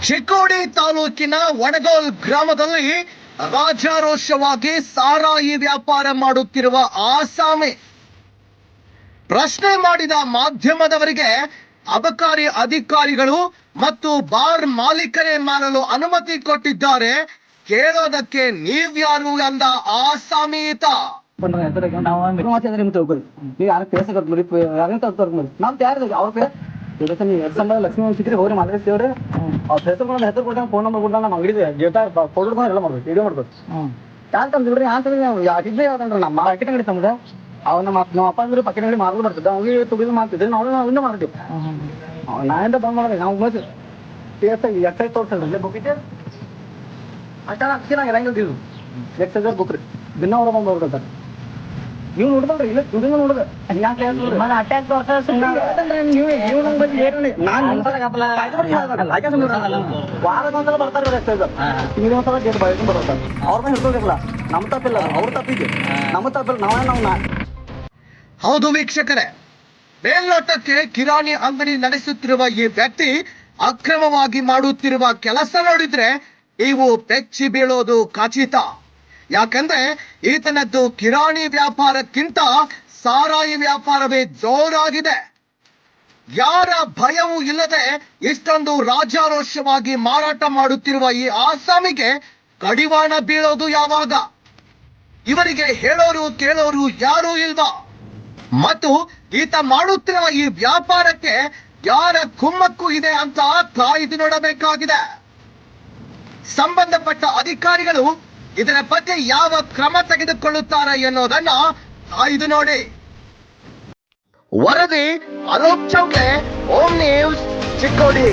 ಚಿಕ್ಕೋಡಿ ತಾಲೂಕಿನ ವಡಗೋಲ್ ಗ್ರಾಮದಲ್ಲಿ ರಾಜಾರೋಷವಾಗಿ ಸಾರಾಯಿ ವ್ಯಾಪಾರ ಮಾಡುತ್ತಿರುವ ಆಸಾಮಿ ಪ್ರಶ್ನೆ ಮಾಡಿದ ಮಾಧ್ಯಮದವರಿಗೆ ಅಬಕಾರಿ ಅಧಿಕಾರಿಗಳು ಮತ್ತು ಬಾರ್ ಮಾಲೀಕರೇ ಮಾರಲು ಅನುಮತಿ ಕೊಟ್ಟಿದ್ದಾರೆ, ಕೇಳೋದಕ್ಕೆ ನೀವ್ಯಾರು ಅಂದ ಆಸಾಮಿ ಈತ. ಲಕ್ಷ್ಮೀ ಸಿಕ್ಕಿ ಹೋಗಿ ಮಾತಾಡ್ತೀವ್ರಿ. ಅವ್ರ ಹೆಸರು ಕೊಟ್ಟ ಫೋನ್ ನಂಬರ್ ಕೊಟ್ಟ ನಮ್ಮ ಅಂಗಡಿ ಡೇಟಾ ಫೋಟೋ ಎಲ್ಲ ಮಾಡ್ಬೇಕು, ವಿಡಿಯೋ ಮಾಡ್ಬೇಕು. ಯಾಕೆ ತಂದಿಲ್ರಿ ಅಂತಂದ್ರೆ ನಾವು ಯಾಕಿದ್ದೆ ಯಾವ್ದಂದ್ರೆ ನಮ್ಮ ಮಾರ್ಕೆಟ್ ಅಂಗಡಿ ತಮ್ಗೆ ನಮ್ಮ ಅಪ್ಪ ಅಂದ್ರೆ ಪಕ್ಕದ ಅಂಗಡಿ ಮಾರ್ಗಳು ಬರ್ತಿದ್ದ, ಅವ್ರಿಗೆ ತುಗಿದು ಮಾಡ್ತಿದ್ರಿ, ನಾವು ಇನ್ನೂ ಮಾಡ್ತೀವಿ. ನಾಯಿಂದ ಬಂದ್ ಮಾಡಿದೆ ನಾವು ಮತ್ತೆ ಎಕ್ಸೈಸ್ ತೋರಿಸಲ್ರಿ ಬುಕ್ ಇದೆ ಅಷ್ಟ ಅಕ್ಷಿ ನಾವು ಇರಂಗಿಲ್ತೀವಿ. ಎಕ್ಸೈಸ್ ಬುಕ್ ರೀ ದಿನ ಅವ್ರ ಬಂದು ಬರ್ತಾರೆ. ನೀವು ನೋಡಿದ್ರಿ ಇಲ್ಲ ದುಡಿದ ನೋಡಿದ ಅಟ್ಯಾಕ್ ವಾರದೊಂದ್ಸಲ ಬರ್ತಾರೆ ಎಕ್ಸೈಸ್, ಇನ್ನೊಂದ್ಸಲ ಗೇಟ್ ಬೈಕೊಂಡು ಬರ್ತಾರೆ. ಅವ್ರನ್ನ ಹಿಡ್ಕೊಂಡಿರಲ್ಲ, ನಮ್ಮ ತಪ್ಪಿಲ್ಲ, ಅವ್ರ ತಪ್ಪಿದೆ, ನಮ್ಮ ತಪ್ಪಿಲ್ಲ. ನಾವು ಹೌದು ವೀಕ್ಷಕರೇ, ಮೇಲ್ನೋಟಕ್ಕೆ ಕಿರಾಣಿ ಅಂಗಡಿ ನಡೆಸುತ್ತಿರುವ ಈ ವ್ಯಕ್ತಿ ಅಕ್ರಮವಾಗಿ ಮಾಡುತ್ತಿರುವ ಕೆಲಸ ನೋಡಿದ್ರೆ ನೀವು ಬೆಚ್ಚಿ ಬೀಳೋದು ಖಚಿತ. ಯಾಕಂದ್ರೆ ಈತನದ್ದು ಕಿರಾಣಿ ವ್ಯಾಪಾರಕ್ಕಿಂತ ಸಾರಾಯಿ ವ್ಯಾಪಾರವೇ ಜೋರಾಗಿದೆ. ಯಾರ ಭಯವೂ ಇಲ್ಲದೆ ಇಷ್ಟೊಂದು ರಾಜಾರೋಷವಾಗಿ ಮಾರಾಟ ಮಾಡುತ್ತಿರುವ ಈ ಆಸಾಮಿಗೆ ಕಡಿವಾಣ ಬೀಳೋದು ಯಾವಾಗ? ಇವರಿಗೆ ಹೇಳೋರು ಕೇಳೋರು ಯಾರೂ ಇಲ್ವಾ? ಮತ್ತು ಈತ ಮಾಡುತ್ತಿರುವ ಈ ವ್ಯಾಪಾರಕ್ಕೆ ಯಾರ ಕುಮ್ಮಕ್ಕು ಇದೆ ಅಂತ ಕಾಯ್ದು ನೋಡಬೇಕಾಗಿದೆ. ಸಂಬಂಧಪಟ್ಟ ಅಧಿಕಾರಿಗಳು ಇದರ ಬಗ್ಗೆ ಯಾವ ಕ್ರಮ ತೆಗೆದುಕೊಳ್ಳುತ್ತಾರೆ ಎನ್ನುವುದನ್ನ ಕಾಯ್ದು ನೋಡಿ. ವರದಿ ಅಲೋಕ್ ಚೌಕೆ, ಓಂ ನ್ಯೂಸ್, ಚಿಕ್ಕೋಡಿ.